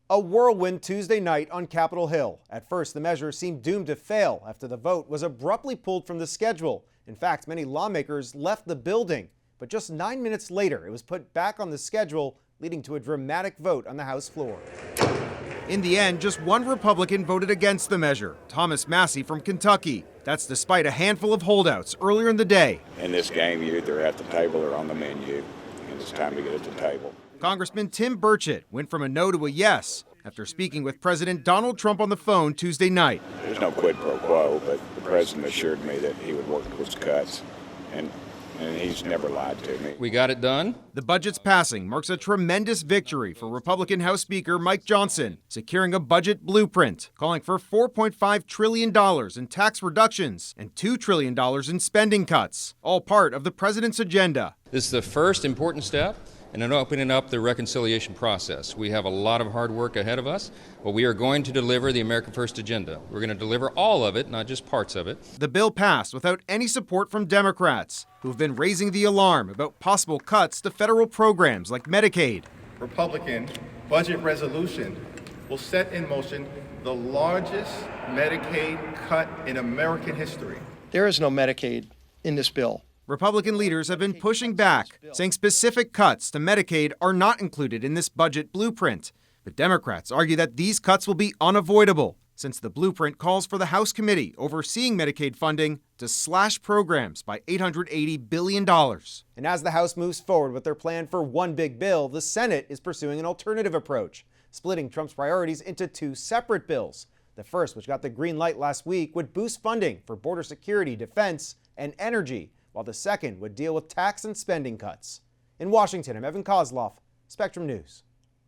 A whirlwind Tuesday night on Capitol Hill. At first, the measure seemed doomed to fail after the vote was abruptly pulled from the schedule. In fact, many lawmakers left the building. But just 9 minutes later, it was put back on the schedule, leading to a dramatic vote on the House floor. In the end, just one Republican voted against the measure, Thomas Massie from Kentucky. That's despite a handful of holdouts earlier in the day. In this game, you're either at the table or on the menu, and it's time to get at the table. Congressman Tim Burchett went from a no to a yes after speaking with President Donald Trump on the phone Tuesday night. There's no quid pro quo, but the president assured me that he would work towards cuts, and he's never lied to me. We got it done. The budget's passing marks a tremendous victory for Republican House Speaker Mike Johnson, securing a budget blueprint, calling for $4.5 trillion in tax reductions and $2 trillion in spending cuts, all part of the president's agenda. This is the first important step in opening up the reconciliation process. We have a lot of hard work ahead of us, but we are going to deliver the America First agenda. We're going to deliver all of it, not just parts of it. The bill passed without any support from Democrats, who have been raising the alarm about possible cuts to federal programs like Medicaid. Republican budget resolution will set in motion the largest Medicaid cut in American history. There is no Medicaid in this bill. Republican leaders have been pushing back, saying specific cuts to Medicaid are not included in this budget blueprint. But Democrats argue that these cuts will be unavoidable, since the blueprint calls for the House committee overseeing Medicaid funding to slash programs by $880 billion. And as the House moves forward with their plan for one big bill, the Senate is pursuing an alternative approach, splitting Trump's priorities into two separate bills. The first, which got the green light last week, would boost funding for border security, defense, and energy, while the second would deal with tax and spending cuts. In Washington, I'm Evan Koslof, Spectrum News.